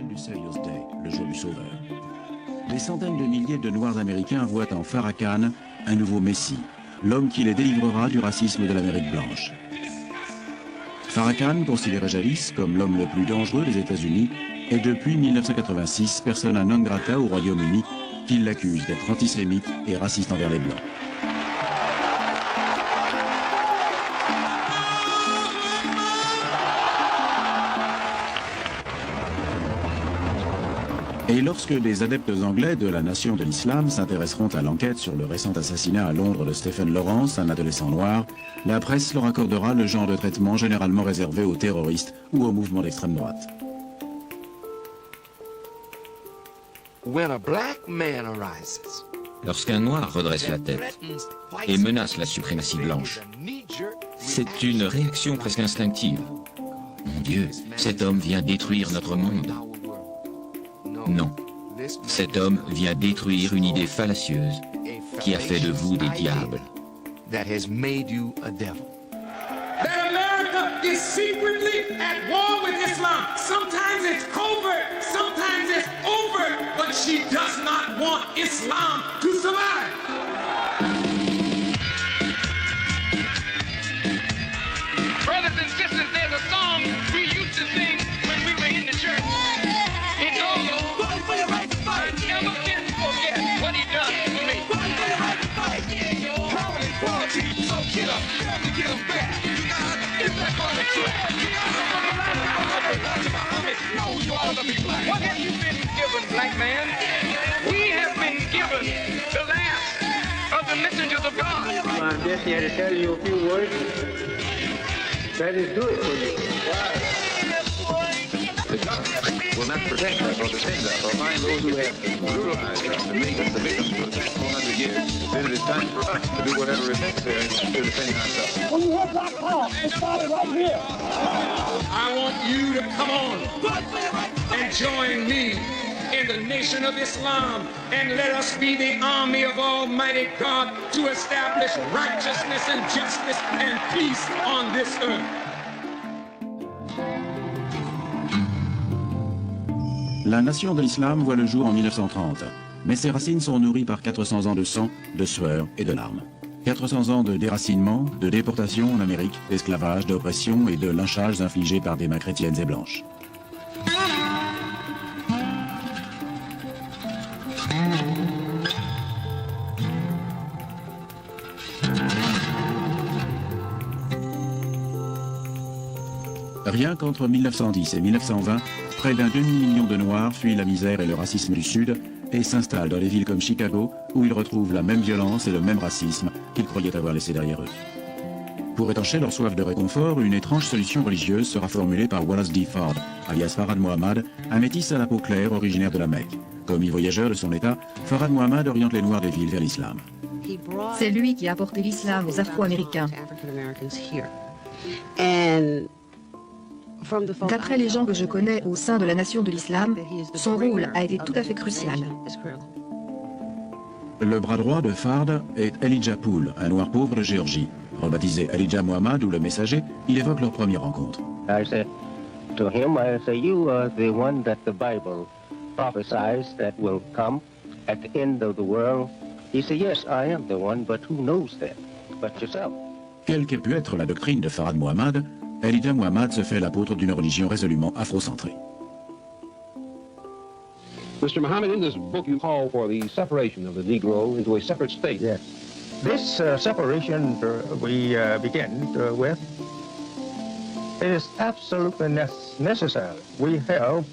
du Savior's Day, le jour du Sauveur. Des centaines de milliers de Noirs américains voient en Farrakhan un nouveau messie, l'homme qui les délivrera du racisme de l'Amérique blanche. Farrakhan, considéré jadis comme l'homme le plus dangereux des États-Unis, est depuis 1986 persona non grata au Royaume-Uni, qui l'accuse d'être antisémite et raciste envers les Blancs. Et lorsque des adeptes anglais de la Nation de l'Islam s'intéresseront à l'enquête sur le récent assassinat à Londres de Stephen Lawrence, un adolescent noir, la presse leur accordera le genre de traitement généralement réservé aux terroristes ou aux mouvements d'extrême droite. Lorsqu'un noir redresse la tête et menace la suprématie blanche, c'est une réaction presque instinctive. Mon Dieu, cet homme vient détruire notre monde. Non, cet homme vient détruire une idée fallacieuse qui a fait de vous des diables. That America is secretly at war with Islam. Sometimes it's covert, sometimes it's overt, but she does not want Islam to survive. Brothers and sisters, there's a song we used to sing when we were in the church. It goes, never can forget what he done for me. Harmony, quality, so get up, to get him back. Get back on the track. What have you been given, black man? We have been given the last of the messengers of God. I'm just here to tell you a few words. That is good for you. The government will not protect us or defend us or find those who have brutalized us and made us the victims for the past 400 years. Then it is time for us to do whatever is necessary to defend ourselves. When you hear Black Power, it started right here. I want you to come on and join me in the nation of Islam, and let us be the army of Almighty God to establish righteousness and justice and peace on this earth. La Nation de l'Islam voit le jour en 1930, mais ses racines sont nourries par 400 ans de sang, de sueur et de larmes. 400 ans de déracinement, de déportation en Amérique, d'esclavage, d'oppression et de lynchages infligés par des mains chrétiennes et blanches. Rien qu'entre 1910 et 1920, près d'un demi-million de Noirs fuient la misère et le racisme du Sud et s'installent dans des villes comme Chicago, où ils retrouvent la même violence et le même racisme qu'ils croyaient avoir laissé derrière eux. Pour étancher leur soif de réconfort, une étrange solution religieuse sera formulée par Wallace D. Fard, alias Farhad Mohammad, un métis à la peau claire originaire de la Mecque. Commis voyageur de son état, Farhad Mohammad oriente les Noirs des villes vers l'islam. C'est lui qui a apporté l'islam aux Afro-Américains. D'après les gens que je connais au sein de la Nation de l'Islam, son rôle a été tout à fait crucial. Le bras droit de Fard est Elijah Poole, un noir pauvre de Géorgie. Rebaptisé Elijah Muhammad ou le messager, il évoque leur première rencontre. I said to him, I say, you are the one that the Bible prophesies that will come at the end of the world. He said, yes, I am the one, but who knows that but yourself? Quelle qu'ait pu être la doctrine de Farhad Mohammad, Elijah Muhammad se fait l'apôtre d'une religion résolument afrocentrée. Mr. Muhammad, in this book you call for the separation of the Negro into a separate state. Yes. This separation we begin with, it is absolutely necessary. We have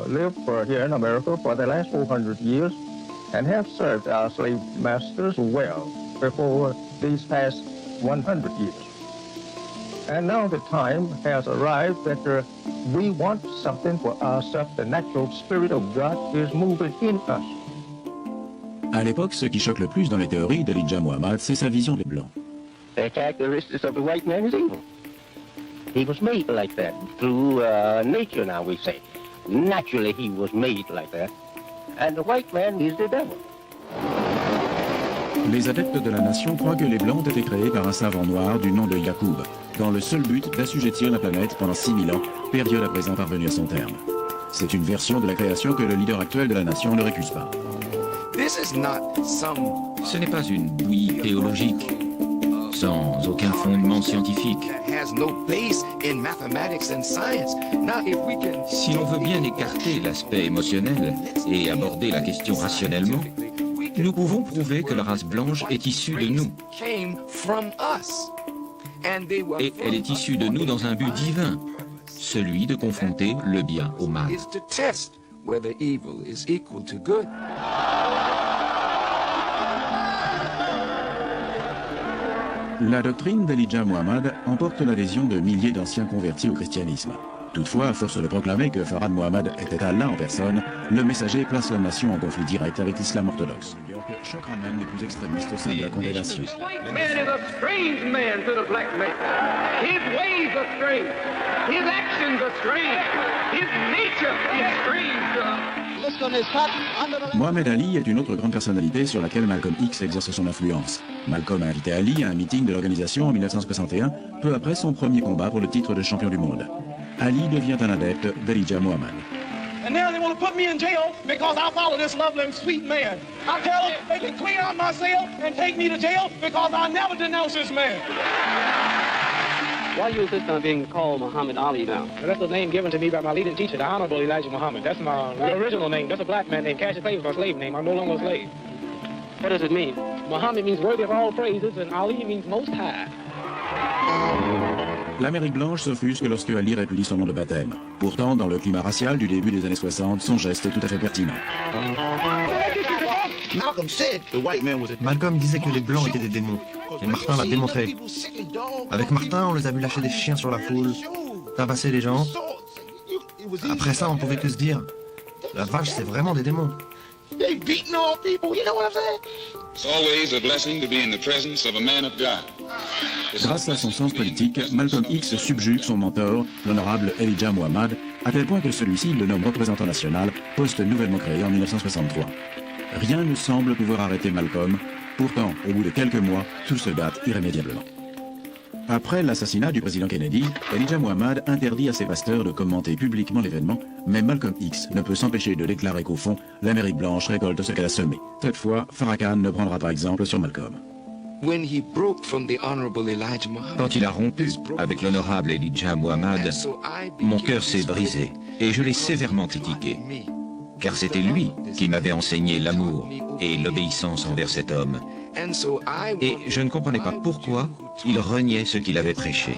lived here in America for the last 400 years and have served our slave masters well before these past 100 years. And now the time has arrived that we want something for ourselves. The natural spirit of God is moving in us. À l'époque, ce qui choque le plus dans les théories d'Elijah Muhammad, c'est sa vision des Blancs. The characteristics of the white man is evil. He was made like that through nature, now we say. Naturally, he was made like that. And the white man is the devil. Les adeptes de la nation croient que les Blancs ont été créés par un savant noir du nom de Yacoub, dans le seul but d'assujettir la planète pendant 6000 ans, période à présent parvenue à son terme. C'est une version de la création que le leader actuel de la nation ne récuse pas. Ce n'est pas une bouillie théologique, sans aucun fondement scientifique. Si l'on veut bien écarter l'aspect émotionnel et aborder la question rationnellement, nous pouvons prouver que la race blanche est issue de nous. Et elle est issue de nous dans un but divin, celui de confronter le bien au mal. La doctrine d'Elijah Muhammad emporte l'adhésion de milliers d'anciens convertis au christianisme. Toutefois, à force de proclamer que Farhad Mohammad était Allah en personne, le messager place la nation en conflit direct avec l'islam orthodoxe. Choque même les plus extrémistes au sein de la congrégation. Mohamed Ali est une autre grande personnalité sur laquelle Malcolm X exerce son influence. Malcolm a invité Ali à un meeting de l'organisation en 1961, peu après son premier combat pour le titre de champion du monde. Ali devient un adepte d'Elijah Muhammad. And now they want to put me in jail because I follow this lovely and sweet man. I tell them they can clean out my cell and take me to jail because I never denounce this man. Why do you insist on being called Muhammad Ali now? That's the name given to me by my leading teacher, the Honorable Elijah Muhammad. That's my original name. That's a black man named Cassius Clay, my slave name. I'm no longer a slave. What does it mean? Muhammad means worthy of all praises, and Ali means most high. L'Amérique blanche s'offusque lorsque Ali répudie son nom de baptême. Pourtant, dans le climat racial du début des années 60, son geste est tout à fait pertinent. Malcolm disait que les Blancs étaient des démons, et Martin l'a démontré. Avec Martin, on les a vus lâcher des chiens sur la foule, tabasser les gens. Après ça, on pouvait que se dire, la vache, c'est vraiment des démons. Grâce à son sens politique, Malcolm X subjugue son mentor, l'honorable Elijah Muhammad, à tel point que celui-ci le nomme représentant national, poste nouvellement créé en 1963. Rien ne semble pouvoir arrêter Malcolm, pourtant, au bout de quelques mois, tout se gâte irrémédiablement. Après l'assassinat du président Kennedy, Elijah Muhammad interdit à ses pasteurs de commenter publiquement l'événement, mais Malcolm X ne peut s'empêcher de déclarer qu'au fond, l'Amérique blanche récolte ce qu'elle a semé. Cette fois, Farrakhan ne prendra pas exemple sur Malcolm. Quand il a rompu avec l'honorable Elijah Muhammad, mon cœur s'est brisé et je l'ai sévèrement critiqué. Car c'était lui qui m'avait enseigné l'amour et l'obéissance envers cet homme. Et je ne comprenais pas pourquoi il reniait ce qu'il avait prêché. I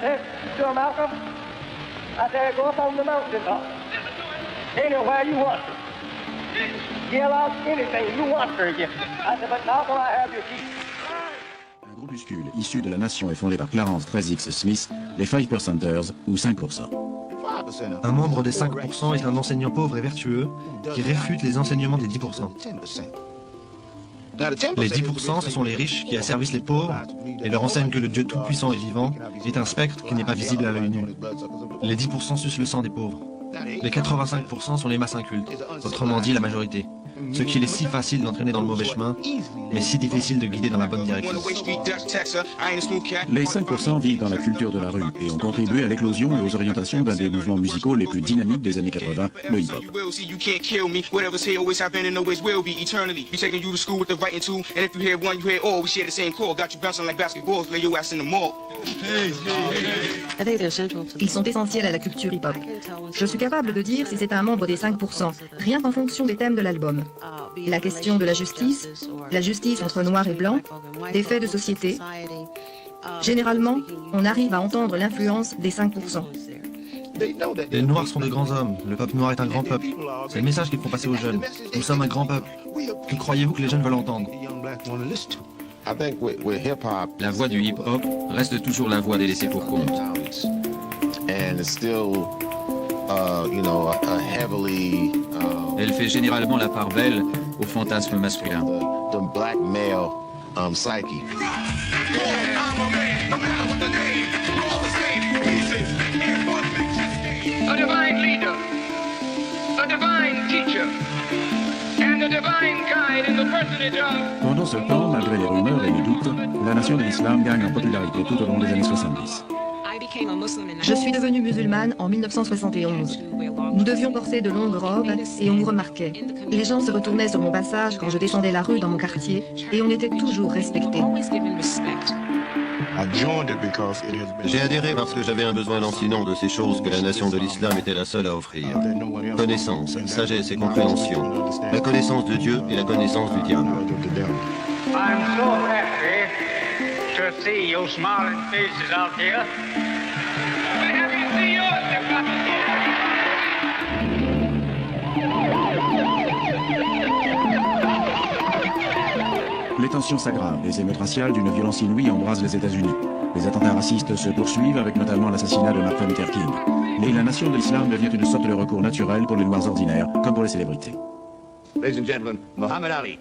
said, Sir Malcolm, I said, go up on the mountain top. Anywhere you want. Yell out anything you want for you. I said, but now can I have your key? Un groupuscule issu de la nation est fondé par Clarence 13X Smith, les 5%ers ou 5%. Un membre des 5% est un enseignant pauvre et vertueux qui réfute les enseignements des 10%. Les 10%, ce sont les riches qui asservissent les pauvres et leur enseignent que le Dieu tout-puissant et vivant est un spectre qui n'est pas visible à l'œil nu. Les 10% sucent le sang des pauvres. Les 85% sont les masses incultes, autrement dit la majorité. Ce qu'il est si facile d'entraîner dans le mauvais chemin, mais si difficile de guider dans la bonne direction. Les 5% vivent dans la culture de la rue et ont contribué à l'éclosion et aux orientations d'un des mouvements musicaux les plus dynamiques des années 80, le hip-hop. Ils sont essentiels à la culture hip-hop. Je suis capable de dire si c'est un membre des 5%, rien qu'en fonction des thèmes de l'album. La question de la justice entre noir et blanc, des faits de société. Généralement, on arrive à entendre l'influence des 5%. Les Noirs sont de grands hommes, le peuple noir est un grand peuple. C'est le message qu'il faut passer aux jeunes. Nous sommes un grand peuple. Que croyez-vous que les jeunes veulent entendre? La voix du hip-hop reste toujours la voix des laissés pour compte. Elle fait généralement la part belle au fantasme masculin. A divine leader, a divine teacher, and a divine guide in the personage of... Pendant ce temps, malgré les rumeurs et les doutes, la nation de l'islam gagne en popularité tout au long des années 70. Je suis devenue musulmane en 1971. Nous devions porter de longues robes et on nous remarquait. Les gens se retournaient sur mon passage quand je descendais la rue dans mon quartier et on était toujours respectés. J'ai adhéré parce que j'avais un besoin lancinant de ces choses que la nation de l'islam était la seule à offrir. Connaissance, sagesse et compréhension. La connaissance de Dieu et la connaissance du diable. I'm so happy to see your smiling faces out there. Let me see yours. Les tensions s'aggravent, les émeutes raciales d'une violence inouïe embrasent les États-Unis. Les attentats racistes se poursuivent avec notamment l'assassinat de Martin Luther King. Et la nation de l'islam devient une sorte de recours naturel pour les noirs ordinaires, comme pour les célébrités. Ladies and gentlemen, Muhammad Ali.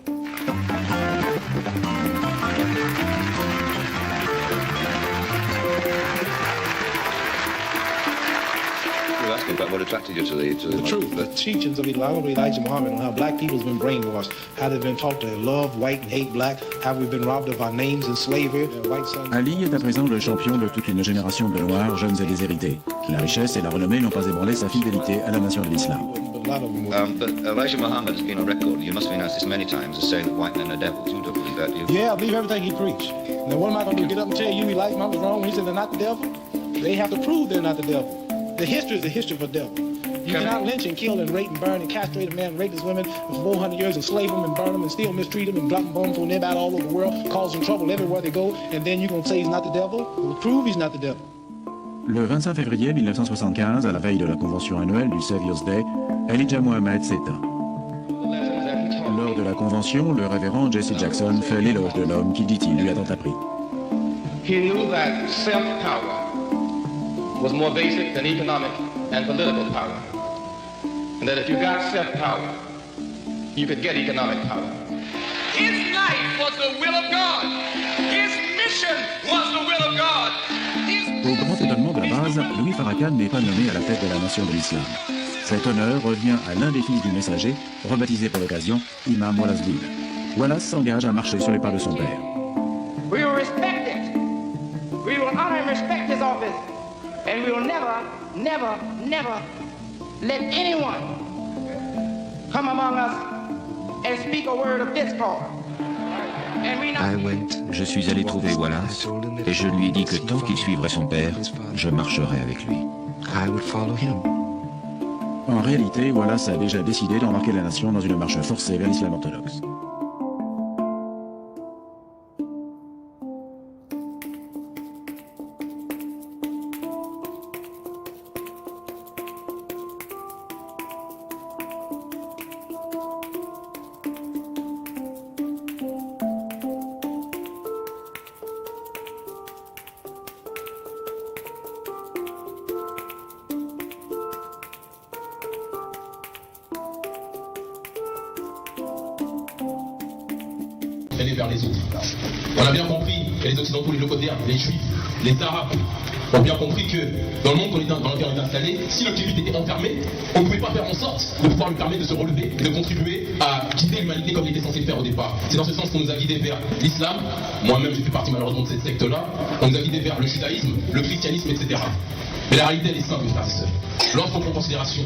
But what attracted you to the truth, the teachings of Elijah Muhammad, on how black people's been brainwashed, how they've been taught to love white and hate black, how we've been robbed of our names in slavery. Ali est à présent le champion de toute une génération de noirs, jeunes et déshérités. La richesse et la renommée n'ont pas ébranlé sa fidélité à la nation de l'islam. But Elijah Muhammad has been on record, you must have been asked this many times, as saying that white men are devils. You don't believe that, do you? Yeah, I believe everything he preached. Now what am I going to do, get up and tell you Elijah Muhammad was wrong when he said they're not the devil? They have to prove they're not the devil. The history is the history of a devil. You cannot lynch and kill and rape and burn and castrate a man and rape his women for 400 years, enslave them and burn them and still mistreat them and drop bombs on everybody all over the world, causing trouble everywhere they go, and then you're going to say he's not the devil? Well, prove he's not the devil. Le 25 février 1975, à la veille de la convention annuelle du Savior's Day, Elijah Muhammad s'éteint. Lors de la convention, le révérend Jesse Jackson fait l'éloge de l'homme qui, dit-il, lui a tant appris. He knew that self-power was more basic than economic and political power. And that if you got self-power, you could get economic power. His life was the will of God. His mission was the will of God. Au grand étonnement de la base, Louis Farrakhan n'est pas nommé à la tête de la nation de l'islam. Cet honneur revient à l'un des fils du messager, rebaptisé pour l'occasion Imam Wallace Lee. Wallace s'engage à marcher sur les pas de son père. We will respect it. We will honor and respect his office. And we will never, never, never let anyone come among us and speak a word of discord. Je suis allé trouver Wallace et je lui ai dit que tant qu'il suivrait son père, je marcherais avec lui. En réalité, Wallace a déjà décidé d'embarquer la nation dans une marche forcée vers l'islam orthodoxe. Aller vers les autres. On a bien compris, et les Occidentaux, les locodères, les Juifs, les Arabes, ont bien compris que dans le monde dans lequel on est installé, si le climat était enfermé, on ne pouvait pas faire en sorte de pouvoir lui permettre de se relever et de contribuer à guider l'humanité comme il était censé le faire au départ. C'est dans ce sens qu'on nous a guidés vers l'islam. Moi-même, j'ai fait partie malheureusement de cette secte-là. On nous a guidés vers le judaïsme, le christianisme, etc. Mais la réalité, elle est simple, mes frères et sœurs. Lorsqu'on prend en considération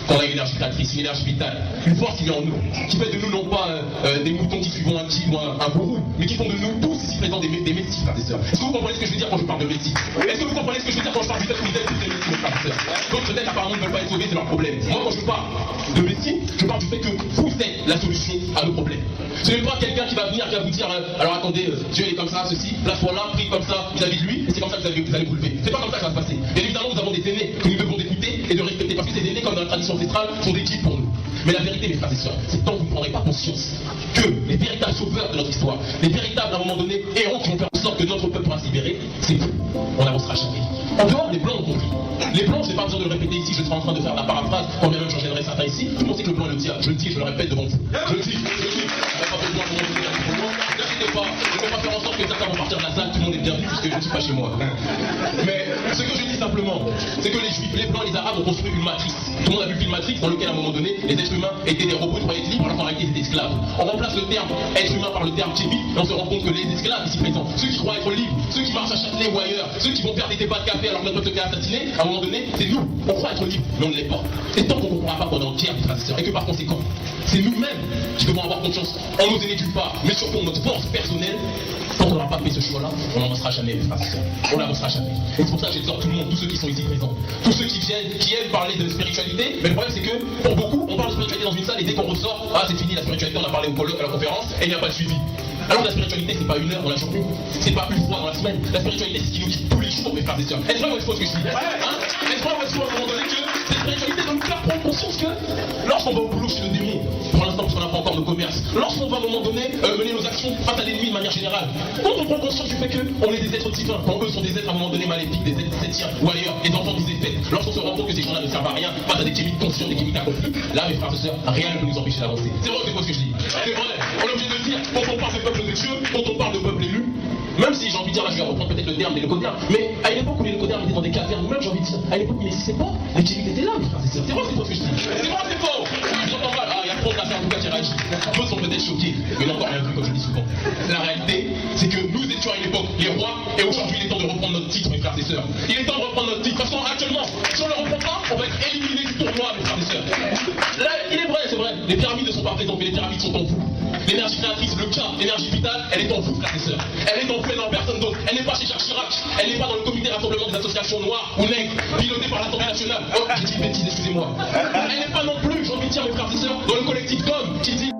qu'on a une énergie créatrice, une énergie vitale, une force qui est en nous, qui fait de nous non pas des moutons qui suivent un tigre ou un gourou, mais qui font de nous tous ici présents des mesties, frères et sœurs. Est-ce que vous comprenez ce que je veux dire quand je parle de mesties? Est-ce que vous comprenez ce que je veux dire quand je parle du fait que vous êtes tous des mesties, mes frères et sœurs? Donc peut-être apparemment ils ne veulent pas être sauvés, c'est leur problème. Moi quand je parle de mesties, je parle du fait que vous êtes la solution à nos problèmes. Ce n'est pas quelqu'un qui va venir, qui va vous dire alors attendez, Dieu il est comme ça, ceci, place-toi là, prie comme ça vis-à-vis de lui, et c'est comme ça que vous allez vous lever. C'est pas comme ça que ça va se passer. Bien évidemment, nous avons des aînés que nous devons écouter et de respecter, parce que ces aînés, comme dans la tradition ancestrale, sont des guides pour nous. Mais la vérité, mes frères et sœurs, c'est tant que vous ne prendrez pas conscience que les véritables sauveurs de notre histoire, les véritables, à un moment donné, héros qui vont faire en sorte que notre peuple va se libérer, c'est vous. On n'avancera jamais. En dehors, les blancs ont compris. Les blancs, je n'ai pas besoin de le répéter ici, je serai en train de faire la paraphrase, quand bien même j'en gênerai certains ici. Tout le monde sait que le blanc est le diable. Je le dis et je le répète devant vous. Je le dis. On n'a pas besoin de vous dire pour moi. N'inquiétez pas, je ne vais pas faire en sorte que certains vont partir de la salle, tout le monde est bien vu puisque je ne suis pas chez moi. Mais ce que je dis simplement, c'est que les Juifs, les Blancs, les Arabes ont construit une matrice. Tout le monde a vu le film Matrix dans lequel à un moment donné, les êtres humains étaient des robots, ils croyaient être libres alors qu'en réalité ils étaient esclaves. On remplace le terme être humain par le terme kémite et on se rend compte que les esclaves ici présents, ceux qui croient être libres, ceux qui marchent à Châtelet ou ailleurs, ceux qui vont faire des débats de café alors que notre peuple est assassiné, à un moment donné, c'est nous. On croit être libres, mais on ne l'est pas. Et tant qu'on ne comprendra pas qu'on est en guerre, frères et sœurs, et que par conséquent, c'est nous-mêmes qui devons avoir confiance en nos aînés d'une part, mais surtout en notre force personnelle. Tant qu'on n'aura pas fait ce choix-là, on n'avancera jamais, frères et sœurs. On n'avancera jamais. Et c'est pour ça que j'exhorte tout le monde, tous ceux qui sont ici présents, tous ceux qui viennent, qui aiment parler de spiritualité. Mais le problème, c'est que pour beaucoup, on parle de spiritualité dans une salle et dès qu'on ressort, ah, c'est fini la spiritualité, on a parlé au colloque, à la conférence, et il n'y a pas de suivi. Alors la spiritualité, c'est pas une heure dans la journée, c'est pas une fois dans la semaine. La spiritualité, c'est ce qui nous guide tous les jours, mes frères et sœurs. Est-ce vrai ou est-ce faux ce que je dis? Est-ce vrai ou est-ce faux à un moment donné que cette spiritualité doit nous faire prendre conscience que lorsqu'on va au boulot chez le démon, pour l'instant, parce qu'on n'a pas encore nos commerces, lorsqu'on va à un moment donné mener nos actions face à l'ennemi de manière générale, quand on prend conscience du fait qu'on est des êtres divins, quand eux sont des êtres à un moment donné maléfiques, des êtres septiens ou ailleurs, des enfants des effets, lorsqu'on se rend compte que ces gens-là ne servent à rien face à des kémiques conscients, des kémiques accomplis, là, mes frères et sœurs, rien ne peut nous empêcher d'avancer. C'est vrai ou c'est faux ce que je dis? C'est vrai. On est obligé de dire, quand on parle de peuple de Dieu, quand on parle de peuple élu, même si j'ai envie de dire, là je vais reprendre peut-être le terme des Lécodermes, mais à une époque où les Lécodermes étaient dans des cavernes, ou même j'ai envie de dire, à une époque où ils n'existaient pas, les kémiques étaient là, mes frères et sœurs. C'est vrai ou c'est faux ce que je dis? C'est vrai ou c'est faux? J'entends mal, ah, il y a trop de en tout cas qui réagit. D'autres sont peut-être choqués, mais n'ont encore rien vu comme je le dis souvent. La réalité, c'est que nous étions à une époque les rois, et aujourd'hui il est temps de reprendre notre titre, mes frères et sœurs. Il est temps de reprendre notre titre, parce qu'actuellement, si on ne le reprend pas, on va être éliminé du tournoi, mes frères et sœurs. Là, il est vrai, c'est vrai, les pyramides ne sont pas présentes, mais les pyramides sont en vous. L'énergie créatrice, le cas, l'énergie vitale, elle est en vous, frères et sœurs. Elle est en vous et dans personne d'autre. Elle n'est pas chez Jacques Chirac, elle n'est pas dans le comité rassemblement des associations noires ou nègres, piloté par l'Assemblée nationale. Oh, j'ai dit une bêtise, excusez-moi. Elle n'est pas non plus, j'ai envie de dire, mes frères et sœurs, dans le collectif d'hommes qui dit